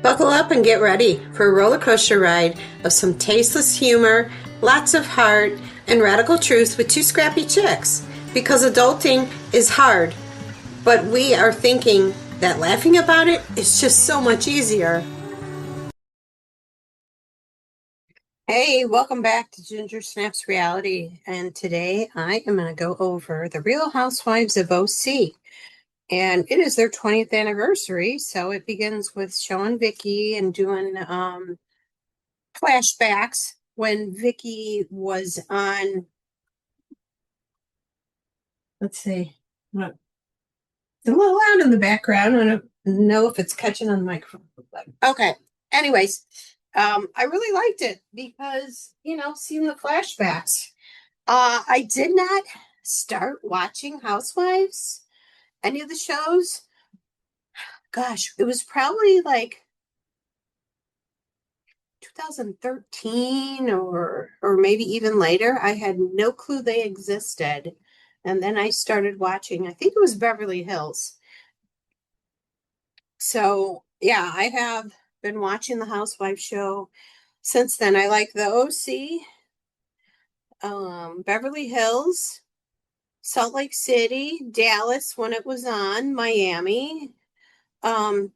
Buckle up and get ready for a roller coaster ride of some tasteless humor, lots of heart, and radical truth with two scrappy chicks. Because adulting is hard, but we are thinking that laughing about it is just so much easier. Hey, welcome back to Ginger Snaps Reality. And today I am going to go over the Real Housewives of OC. And it is their 20th anniversary. So it begins with showing Vicki and doing flashbacks when Vicki was on, let's see, it's a little loud in the background. I don't know if it's catching on the microphone. Okay. Anyways, I really liked it because, seeing the flashbacks. I did not start watching Housewives, any of the shows. Gosh, it was probably like 2013 or maybe even later. I had no clue they existed. And then I started watching, I think it was Beverly Hills. So, yeah, I have been watching the Housewives show since then. I like the OC, Beverly Hills, Salt Lake City, Dallas when it was on, Miami, um,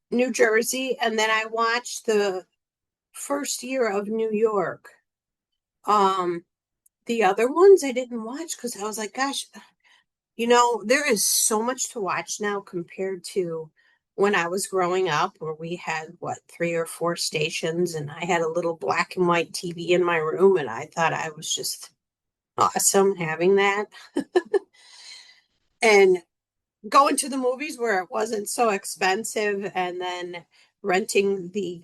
New Jersey, and then I watched the first year of New York. The other ones I didn't watch because I was like, gosh, there is so much to watch now compared to when I was growing up, where we had what, three or four stations, and I had a little black and white TV in my room, and I thought I was just awesome having that. And going to the movies where it wasn't so expensive, and then renting the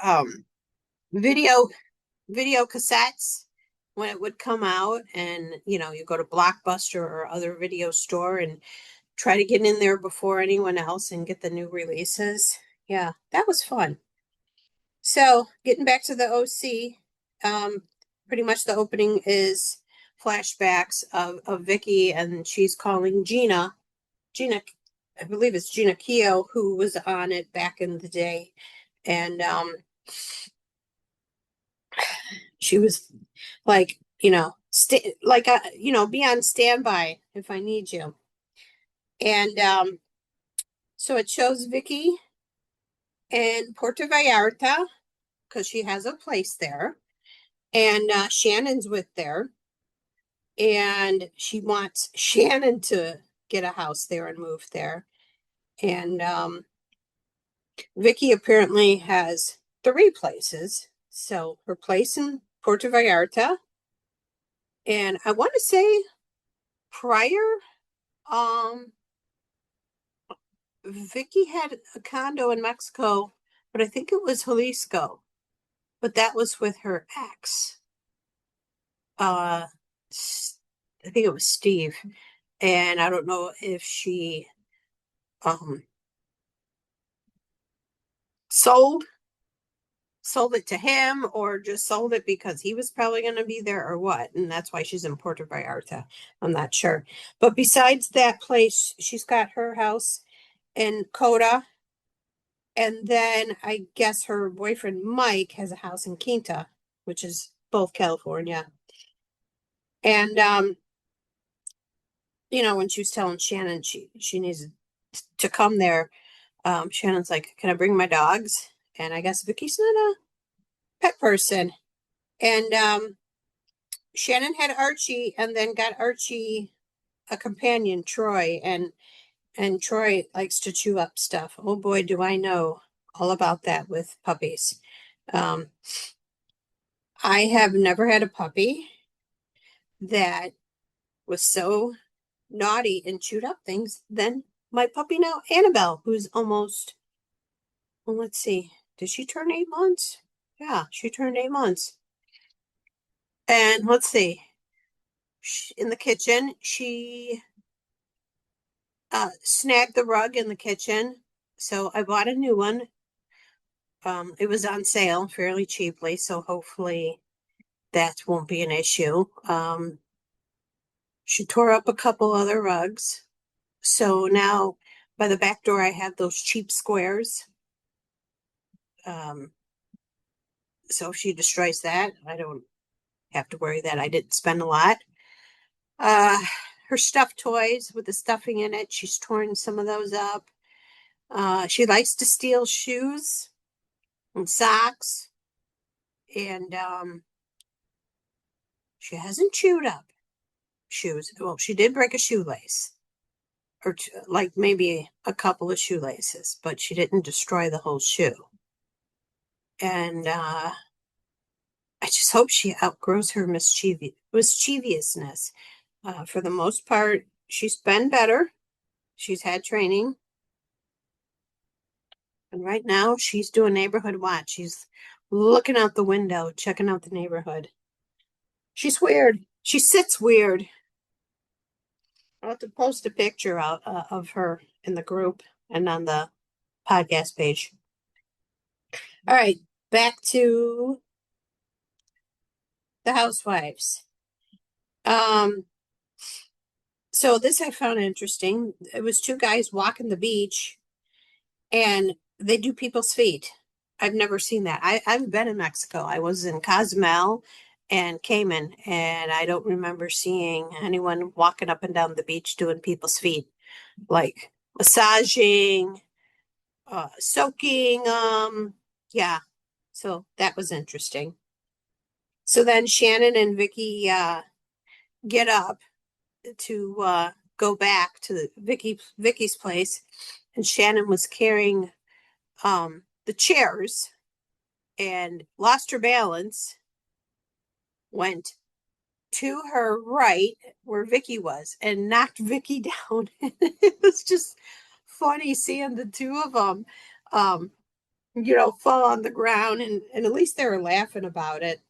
um, video cassettes when it would come out, and you go to Blockbuster or other video store and try to get in there before anyone else and get the new releases. Yeah, that was fun. So getting back to the OC, pretty much the opening is flashbacks of Vicki, and she's calling Gina, I believe it's Gina Keogh, who was on it back in the day. And she was like, be on standby if I need you. And so it shows Vicki in Puerto Vallarta because she has a place there, and Shannon's with there, and she wants Shannon to get a house there and move there. And Vicki apparently has three places. So her place in Puerto Vallarta, and I want to say prior, um, Vicki had a condo in Mexico, but I think it was Jalisco. But that was with her ex. I think it was Steve, and I don't know if she um sold it to him or just sold it because he was probably going to be there or what. And that's why she's in Puerto Vallarta. I'm not sure. But besides that place, she's got her house in Coda. And then I guess her boyfriend Mike has a house in Quinta, which is both California. And when she was telling Shannon she needs to come there, Shannon's like, "Can I bring my dogs?" And I guess Vicki's not a pet person. And Shannon had Archie, and then got Archie a companion, Troy, and Troy likes to chew up stuff. Oh boy, do I know all about that with puppies. Um, I have never had a puppy that was so naughty and chewed up things than my puppy now, Annabelle, who's almost, well, let's see, did she turn 8 months? Yeah, she turned 8 months. And let's see, in the kitchen, she snagged the rug in the kitchen. So I bought a new one. It was on sale fairly cheaply, so hopefully that won't be an issue. She tore up a couple other rugs. So now by the back door, I had those cheap squares. So if she destroys that, I don't have to worry that I didn't spend a lot. Uh, her stuffed toys with the stuffing in it, she's torn some of those up. She likes to steal shoes and socks, and she hasn't chewed up shoes. Well, she did break a shoelace, or like maybe a couple of shoelaces, but she didn't destroy the whole shoe. And I just hope she outgrows her mischievousness. For the most part, she's been better. She's had training. And right now, she's doing neighborhood watch. She's looking out the window, checking out the neighborhood. She's weird. She sits weird. I'll have to post a picture out of her in the group and on the podcast page. All right, back to the Housewives. So this I found interesting. It was two guys walking the beach and they do people's feet. I've never seen that. I've been in Mexico. I was in Cozumel and Cayman, and I don't remember seeing anyone walking up and down the beach doing people's feet, like massaging, soaking. Yeah. So that was interesting. So then Shannon and Vicki get up to go back to Vicki's place, and Shannon was carrying the chairs and lost her balance, went to her right where Vicki was and knocked Vicki down. It was just funny seeing the two of them, fall on the ground, and at least they were laughing about it.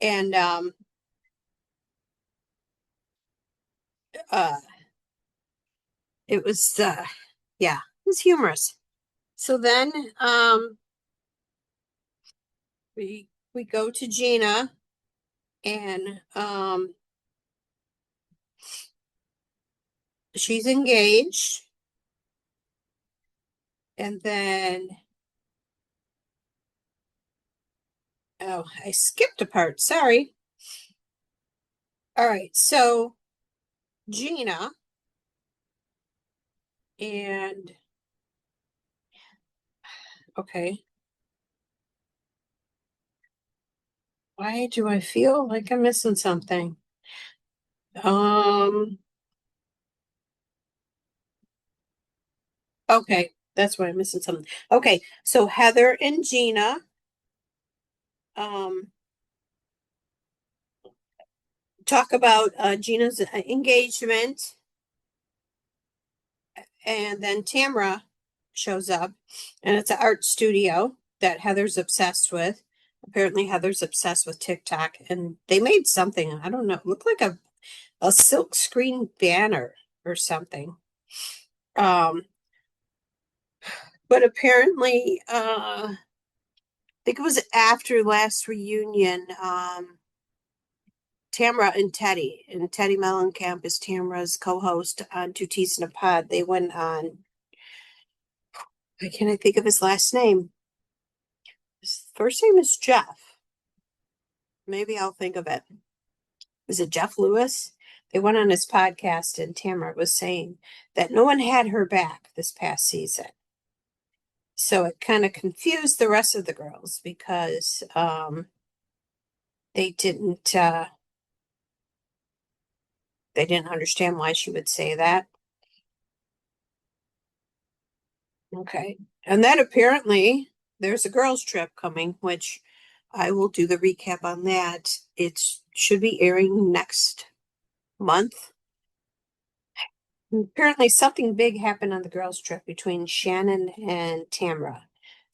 And uh, it was, yeah, it was humorous. So then we go to Gina, and she's engaged. And then, oh, I skipped a part. Sorry. All right. So Gina and, okay. Why do I feel like I'm missing something? Um, okay. That's why I'm missing something. Okay. So Heather and Gina, um, talk about Gina's engagement. And then Tamara shows up, and it's an art studio that Heather's obsessed with. Apparently, Heather's obsessed with TikTok, and they made something. I don't know. It looked like a silk screen banner or something. But apparently, I think it was after last reunion. Tamra and Teddy Mellencamp is Tamra's co-host on Two Teas in a Pod. They went on. Why can't I think of his last name? His first name is Jeff. Maybe I'll think of it. Was it Jeff Lewis? They went on his podcast, and Tamara was saying that no one had her back this past season. So it kind of confused the rest of the girls because they didn't understand why she would say that. Okay. And then apparently there's a girls' trip coming, which I will do the recap on that. It should be airing next month. Apparently something big happened on the girls' trip between Shannon and Tamra.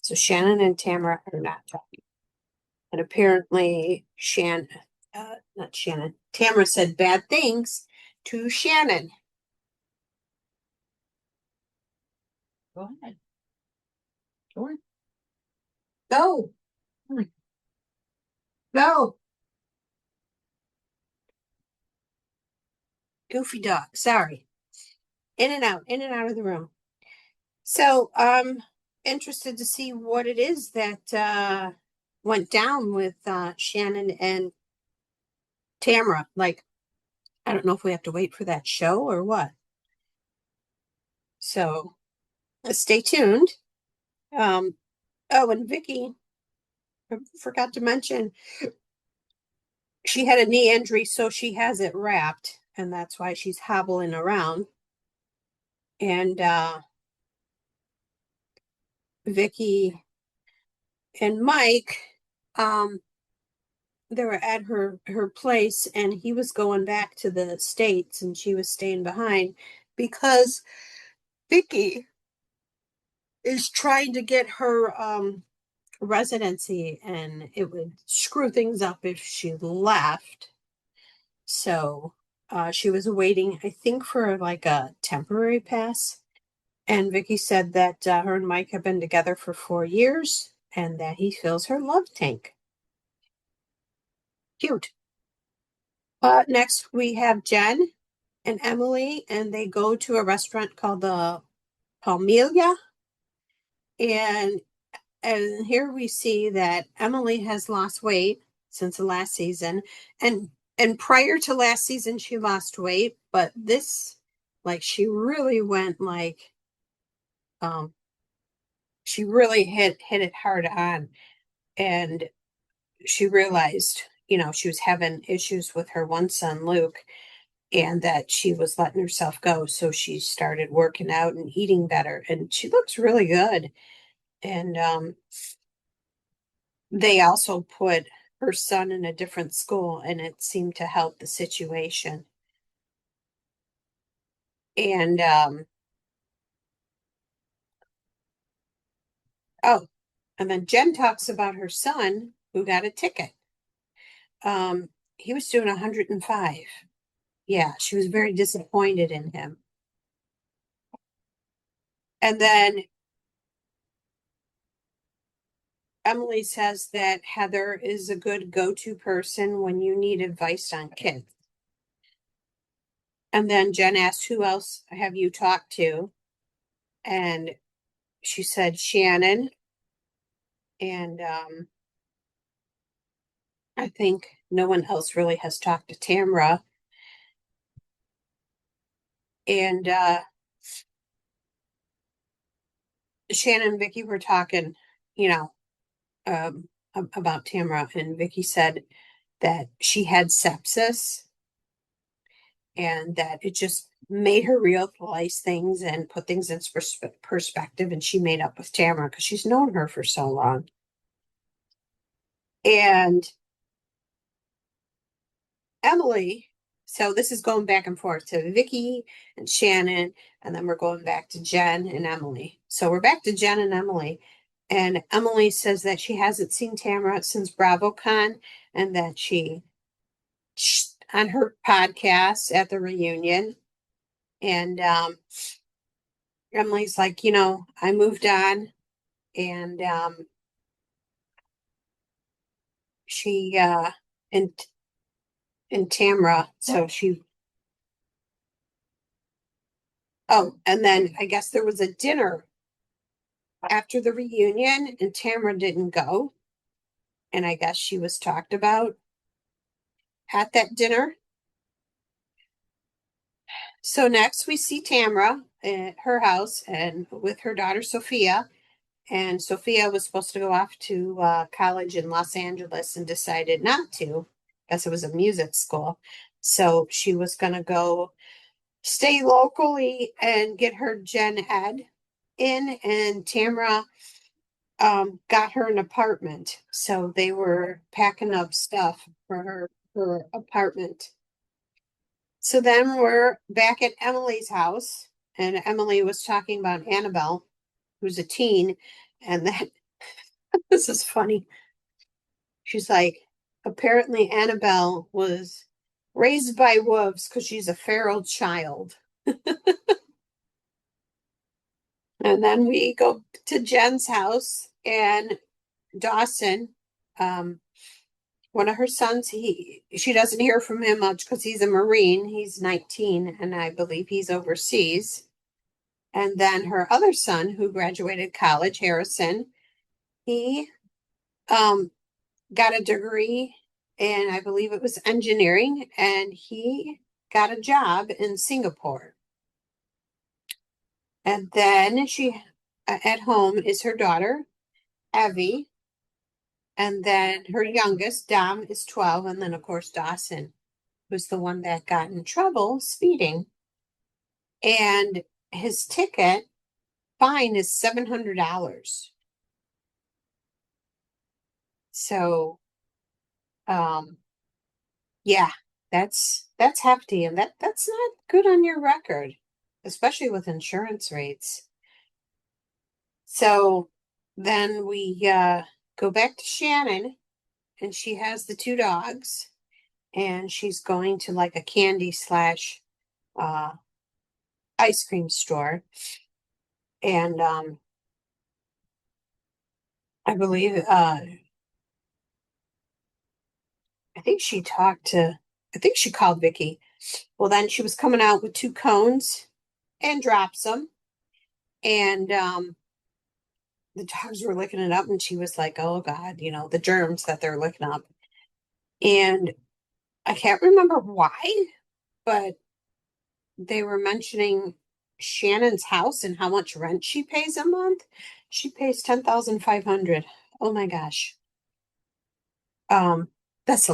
So Shannon and Tamra are not talking. And apparently not Shannon, Tamra said bad things to Shannon. Go ahead. Go on. Go. Go. Goofy dog. Sorry. In and out of the room. So I'm interested to see what it is that went down with Shannon and Tamara. Like, I don't know if we have to wait for that show or what. So stay tuned. Um, oh, and Vicki, I forgot to mention, she had a knee injury, so she has it wrapped, and that's why she's hobbling around. And Vicki and Mike, um, they were at her place, and he was going back to the States, and she was staying behind because Vicki is trying to get her residency, and it would screw things up if she left. So she was waiting, I think, for like a temporary pass. And Vicki said that her and Mike have been together for 4 years and that he fills her love tank. Cute. Next, we have Jenn and Emily, and they go to a restaurant called the Palmelia. And here we see that Emily has lost weight since the last season, and prior to last season she lost weight, but this, like, she really went like um she really hit it hard on, and she realized, she was having issues with her one son Luke, and that she was letting herself go, so she started working out and eating better, and she looks really good. And they also put her son in a different school, and it seemed to help the situation. And oh, and then Jenn talks about her son who got a ticket. He was doing 105. Yeah, she was very disappointed in him. And then Emily says that Heather is a good go-to person when you need advice on kids. And then Jenn asked, who else have you talked to? And she said Shannon. And I think no one else really has talked to Tamra. And Shannon and Vicki were talking, you know, about Tamra. And Vicki said that she had sepsis and that it just made her realize things and put things in perspective. And she made up with Tamara because she's known her for so long. And Emily, so this is going back and forth to Vicki and Shannon, and then we're going back to Jenn and Emily. So we're back to Jenn and Emily. And Emily says that she hasn't seen Tamara since BravoCon, and that she on her podcast at the reunion. And Emily's like, I moved on, and she and Tamra, so she. Oh, and then I guess there was a dinner after the reunion, and Tamara didn't go, and I guess she was talked about at that dinner. So next we see Tamara at her house and with her daughter Sophia. And Sophia was supposed to go off to college in Los Angeles and decided not to, because it was a music school. So she was going to go stay locally and get her gen ed in. And Tamara got her an apartment. So they were packing up stuff for her apartment. So then we're back at Emily's house, and Emily was talking about Annabelle, who's a teen, and that this is funny. She's like, apparently Annabelle was raised by wolves because she's a feral child. And then we go to Jen's house, and Dawson, um, one of her sons, she doesn't hear from him much because he's a Marine. He's 19, and I believe he's overseas. And then her other son, who graduated college, Harrison, he um, got a degree in, I believe it was engineering, and he got a job in Singapore. And then she, at home, is her daughter, Evie. And then her youngest, Dom, is 12. And then, of course, Dawson was the one that got in trouble speeding. And his ticket fine is $700. So, um, yeah, that's hefty, and that's not good on your record, especially with insurance rates. So then we go back to Shannon, and she has the two dogs, and she's going to like a candy slash uh, ice cream store, and I believe I think she talked to I think she called Vicki. Well, then she was coming out with two cones and drops them, and the dogs were licking it up, and she was like, "Oh God, the germs that they're licking up." And I can't remember why, but they were mentioning Shannon's house and how much rent she pays a month. She pays 10,500. Oh my gosh. Um, that's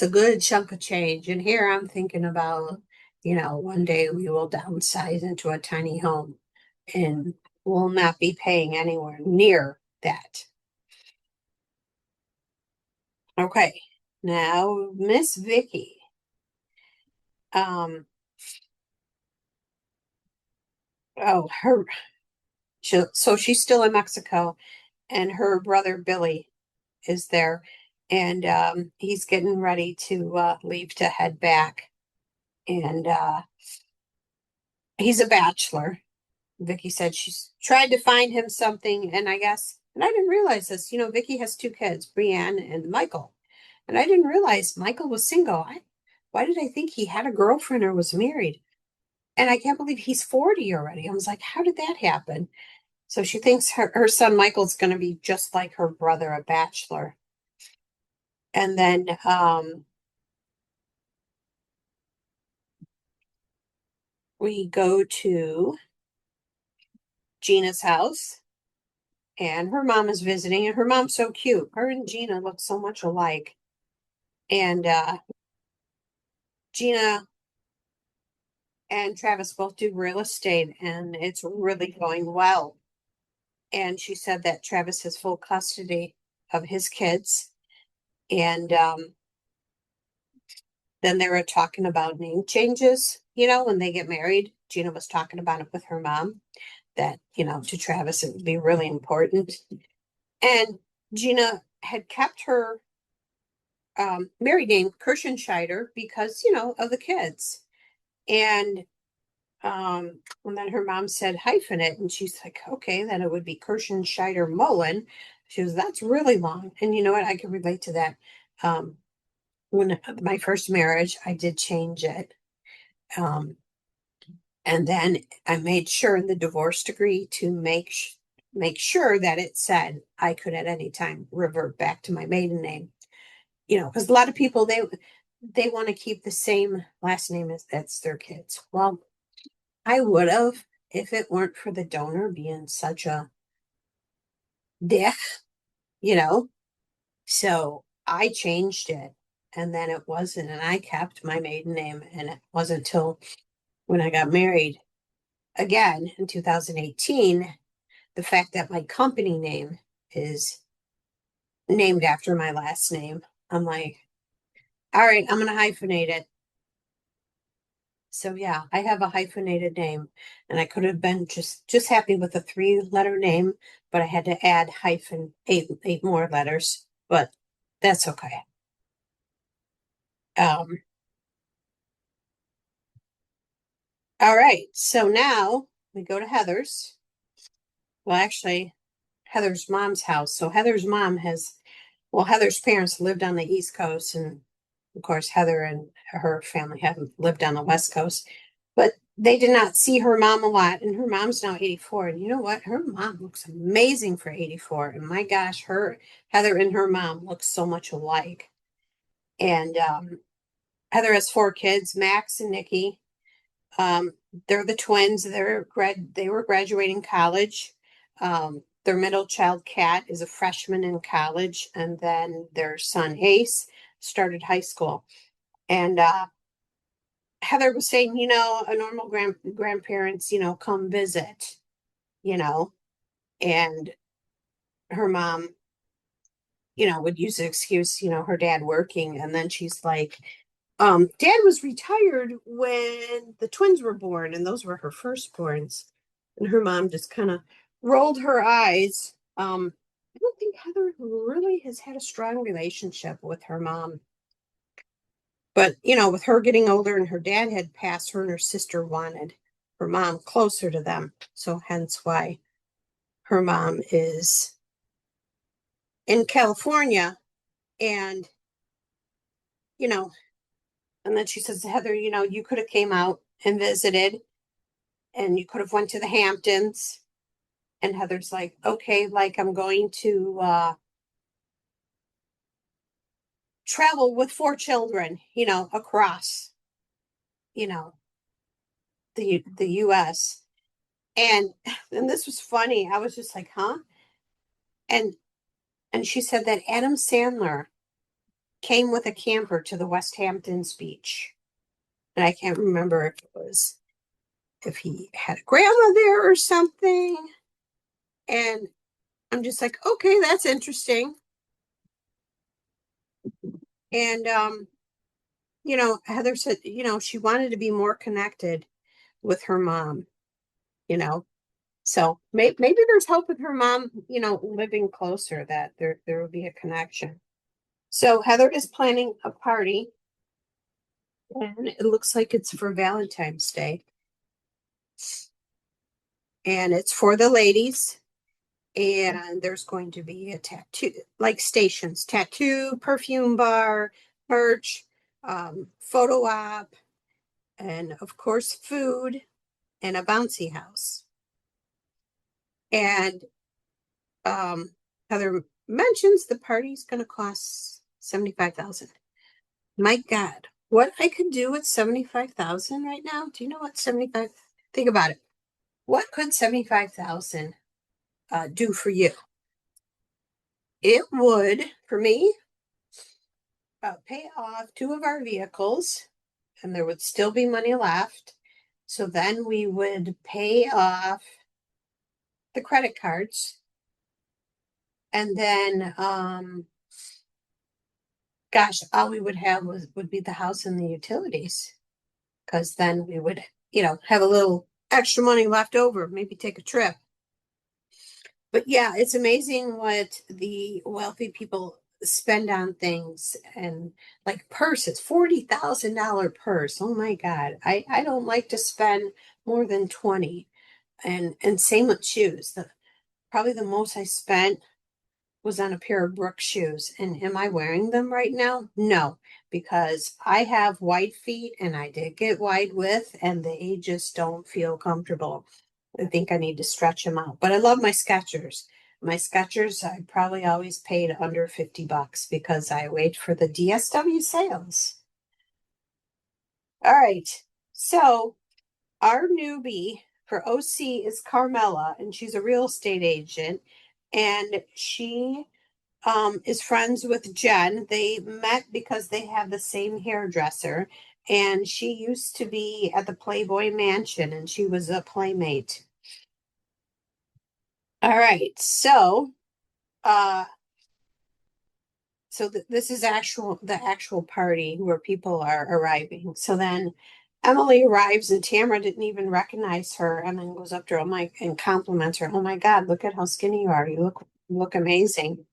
a good chunk of change. And here I'm thinking about, one day we will downsize into a tiny home and will not be paying anywhere near that. Okay. Now, Miss Vicki. Um, oh, so she's still in Mexico, and her brother Billy is there, and he's getting ready to leave to head back. And he's a bachelor. Vicki said she's tried to find him something, and I didn't realize this. Vicki has two kids, Brienne and Michael, and I didn't realize Michael was single. Why did I think he had a girlfriend or was married? And I can't believe he's 40 already. I was like, how did that happen? So she thinks her son Michael's going to be just like her brother, a bachelor. And then we go to Gina's house, and her mom is visiting, and her mom's so cute. Her and Gina look so much alike. And Gina and Travis both do real estate, and it's really going well. And she said that Travis has full custody of his kids. And then they were talking about name changes, when they get married. Gina was talking about it with her mom, that, to Travis, it would be really important. And Gina had kept her married name Kirschenscheider because, of the kids. And then her mom said hyphen it, and she's like, okay, then it would be Kirschenscheider Mullen. She was, that's really long. And you know what? I can relate to that. When my first marriage, I did change it. And then I made sure in the divorce decree to make sure that it said I could at any time revert back to my maiden name. Because a lot of people, they want to keep the same last name as that's their kids. Well, I would have if it weren't for the donor being such a dick, you know. So I changed it, and then it wasn't, and I kept my maiden name, and it wasn't until when I got married again in 2018, the fact that my company name is named after my last name. I'm like, all right, I'm gonna hyphenate it. So yeah, I have a hyphenated name, and I could have been just happy with a three-letter name, but I had to add hyphen eight more letters. But that's okay. Um, all right, so now we go to Heather's. Well, actually, Heather's mom's house. So Heather's parents lived on the East Coast, and of course, Heather and her family haven't lived on the West Coast. But they did not see her mom a lot, and her mom's now 84. And you know what? Her mom looks amazing for 84. And my gosh, her Heather and her mom look so much alike. And Heather has four kids, Max and Nikki. Um, they're the twins. They were graduating college. Their middle child, Kat, is a freshman in college, and then their son Ace started high school. And Heather was saying, a normal grandparents, come visit, you know, and her mom, would use the excuse, her dad working, and then she's like, Dad was retired when the twins were born, and those were her firstborns. And her mom just kind of rolled her eyes. I don't think Heather really has had a strong relationship with her mom. But, with her getting older and her dad had passed, her and her sister wanted her mom closer to them. So hence why her mom is in California. And, you know, and then she says, Heather, you could have came out and visited and you could have went to the Hamptons. And Heather's like, okay, like I'm going to travel with four children, across, you know, the US. And and this was funny. I was just like, huh? And and she said that Adam Sandler came with a camper to the West Hamptons beach. And I can't remember if he had a grandma there or something. And I'm just like, okay, that's interesting. And Heather said, she wanted to be more connected with her mom, you know. So maybe there's hope with her mom, living closer that there will be a connection. So Heather is planning a party, and it looks like it's for Valentine's Day. And it's for the ladies. And there's going to be a tattoo, like stations, tattoo, perfume bar, merch, photo op, and of course, food and a bouncy house. And Heather mentions the party's going to cost 75,000. My God, what I could do with 75,000 right now? Do you know what 75? Think about it. What could 75,000 do for you? It would, for me, pay off two of our vehicles, and there would still be money left. So then we would pay off the credit cards, and then, gosh, all we would have would be the house and the utilities, because then we would, have a little extra money left over, maybe take a trip. But yeah, it's amazing what the wealthy people spend on things, and like purses, $40,000 purse. Oh my God. I don't like to spend more than 20. And same with shoes. Probably the most I spent was on a pair of Brooks shoes. And am I wearing them right now? No, because I have wide feet and I did get wide width and they just don't feel comfortable. I think I need to stretch them out. But I love my Skechers. My Skechers, I probably always paid under $50 because I wait for the DSW sales. All right. So our newbie for OC is Carmela, and she's a real estate agent. And she is friends with Jenn. They met because they have the same hairdresser. And she used to be at the Playboy Mansion and she was a playmate. All right. Uh, this is the actual party where people are arriving. So then Emily arrives and Tamara didn't even recognize her and then goes up to her, and compliments her. Oh my God, look at how skinny you are. You look amazing.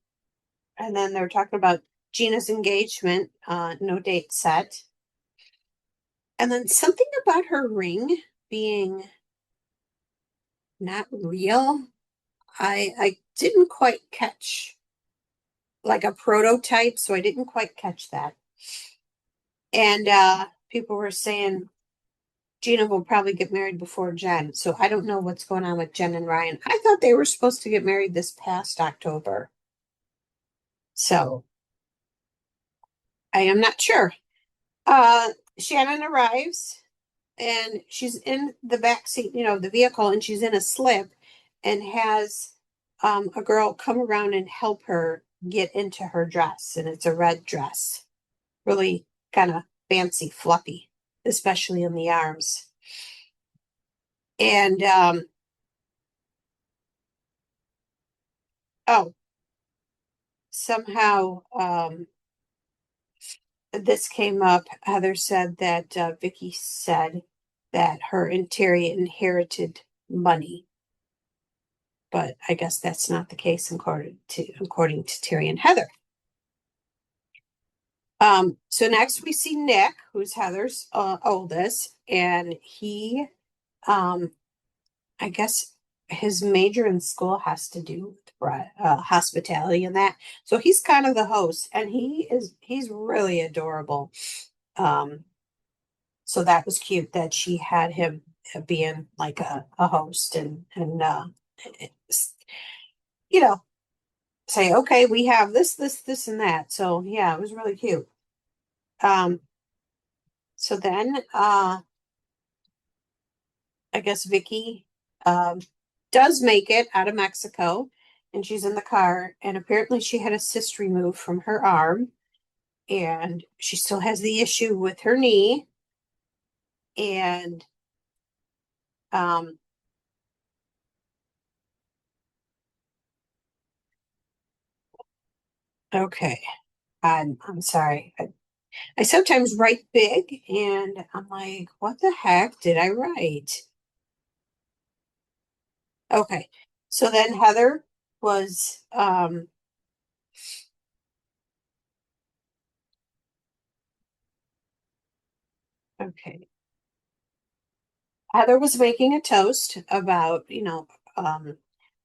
And then they're talking about Gina's engagement, no date set. And then something about her ring being not real. I didn't quite catch, like a prototype, so I didn't quite catch that. And people were saying Gina will probably get married before Jenn. So I don't know what's going on with Jenn and Ryan. I thought they were supposed to get married this past October. So I am not sure. Shannon arrives and she's in the back seat, the vehicle, and she's in a slip and has a girl come around and help her get into her dress. And it's a red dress, really kind of fancy, fluffy, especially in the arms. And oh, somehow this came up. Heather said that Vicki said that her and Terry inherited money, but I guess that's not the case according to Terry and Heather. So next we see Nick, who's Heather's oldest, and he, I guess his major in school has to do with hospitality and that. So he's kind of the host, and he's really adorable. Um, so that was cute that she had him being like a host and you know say, okay, we have this and that. So yeah, it was really cute. Um, so then I guess Vicki does make it out of Mexico, and she's in the car, and apparently she had a cyst removed from her arm, and she still has the issue with her knee. And um, okay, I'm sorry. I sometimes write big, and I'm like, what the heck did I write? Okay, so then Heather was okay. Heather was making a toast about,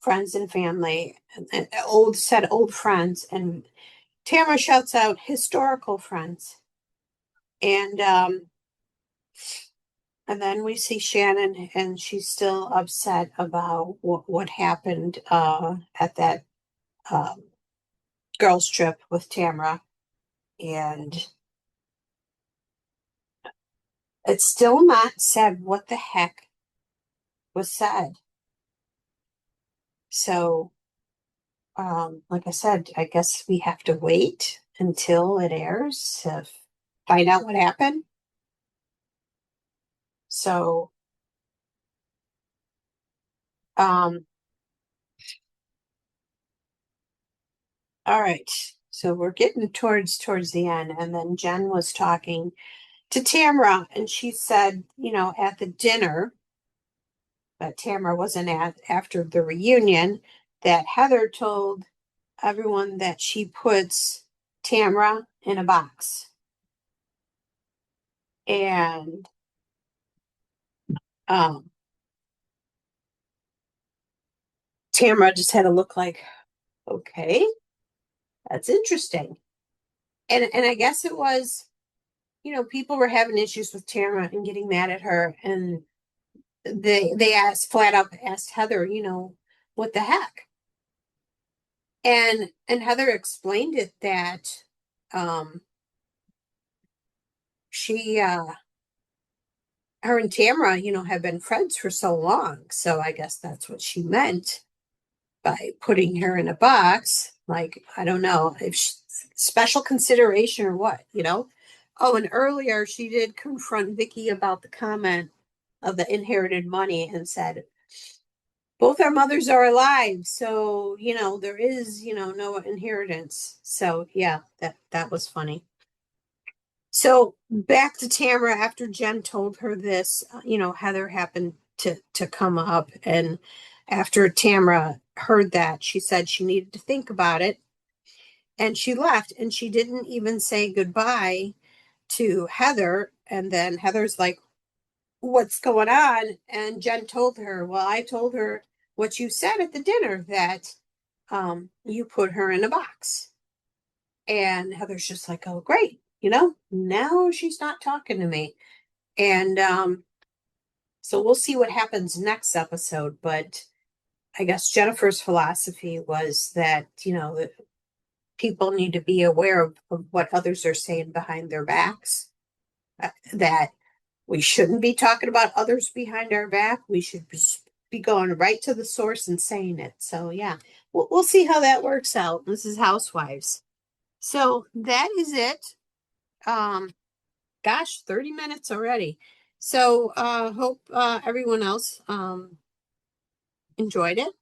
friends and family, and old friends, and Tamara shouts out historical friends. And and then we see Shannon, and she's still upset about what happened at that um, girls' trip with Tamara. And it's still not said what the heck was said. So like I said, I guess we have to wait until it airs to find out what happened. So, um, all right. So we're getting towards the end, and then Jenn was talking to Tamara, and she said, at the dinner that Tamara wasn't at after the reunion, that Heather told everyone that she puts Tamara in a box, and um, Tamara just had to look like, okay, that's interesting. And I guess it was, people were having issues with Tamara and getting mad at her, and they asked flat out asked Heather, what the heck? And Heather explained it that um she her and Tamara, have been friends for so long. So I guess that's what she meant by putting her in a box. Like, I don't know if special consideration or what. Oh, and earlier she did confront Vicki about the comment of the inherited money and said, both our mothers are alive. So, there is, no inheritance. So yeah, that was funny. So back to Tamara after Jenn told her this, Heather happened to come up, and after Tamara heard that, she said she needed to think about it, and she left, and she didn't even say goodbye to Heather. And then Heather's like, what's going on? And Jenn told her, well, I told her what you said at the dinner, that you put her in a box. And Heather's just like, oh, great. Now she's not talking to me. And So we'll see what happens next episode. But I guess Jennifer's philosophy was that, that people need to be aware of what others are saying behind their backs, that we shouldn't be talking about others behind our back. We should be going right to the source and saying it. So, yeah, we'll see how that works out. This is Housewives. So that is it. Gosh, 30 minutes already. So, hope everyone else enjoyed it,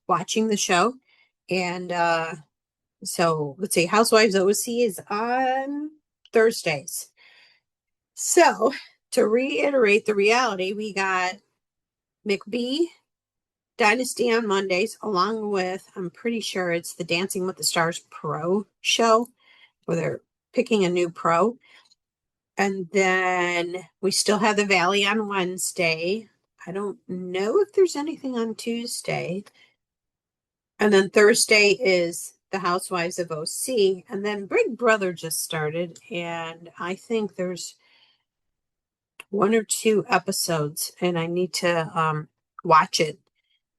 watching the show. And so let's see, Housewives OC is on Thursdays. So to reiterate the reality, we got McBee Dynasty on Mondays, along with, I'm pretty sure it's the Dancing with the Stars Pro show, where they're picking a new pro. And then we still have the Valley on Wednesday. I don't know if there's anything on Tuesday. And then Thursday is the Housewives of OC. And then Big Brother just started. And I think there's 1 or 2 episodes. And I need to watch it.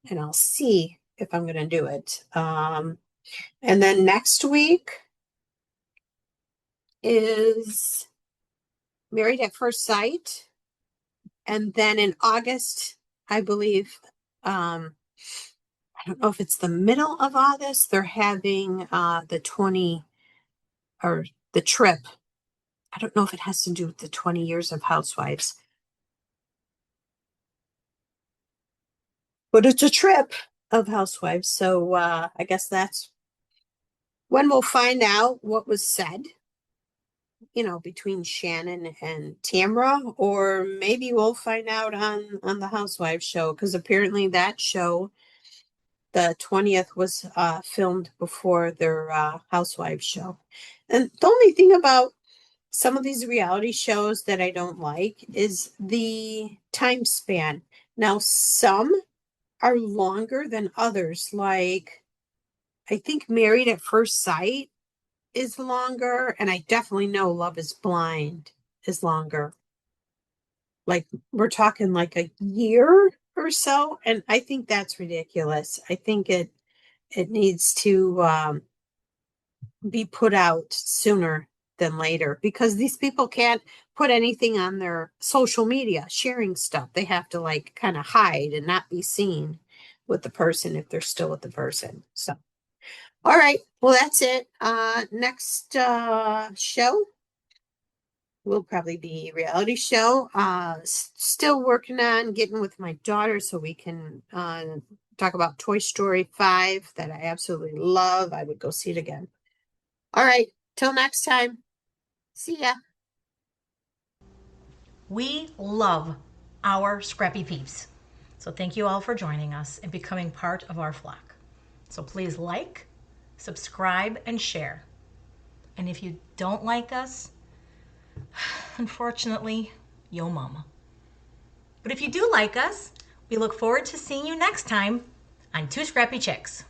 And I'll see if I'm going to do it. And then next week is Married at First Sight. And then in August, I believe, I don't know if it's the middle of August, they're having the 20 or the trip. I don't know if it has to do with the 20 years of Housewives, but it's a trip of Housewives. So I guess that's when we'll find out what was said, between Shannon and Tamra, or maybe we'll find out on the Housewives show, because apparently that show, the 20th, was filmed before their Housewives show. And the only thing about some of these reality shows that I don't like is the time span. Now, some are longer than others. Like, I think Married at First Sight is longer, and I definitely know Love is Blind is longer. Like, we're talking like a year or so, and I think that's ridiculous. I think it needs to be put out sooner than later, because these people can't put anything on their social media sharing stuff. They have to like kind of hide and not be seen with the person if they're still with the person. So, all right. Well, that's it. Next show will probably be reality show. Still working on getting with my daughter so we can talk about Toy Story 5 that I absolutely love. I would go see it again. All right. Till next time. See ya. We love our scrappy peeps. So thank you all for joining us and becoming part of our flock. So please like, subscribe, and share. And if you don't like us, unfortunately, yo mama. But if you do like us, we look forward to seeing you next time on Two Scrappy Chicks.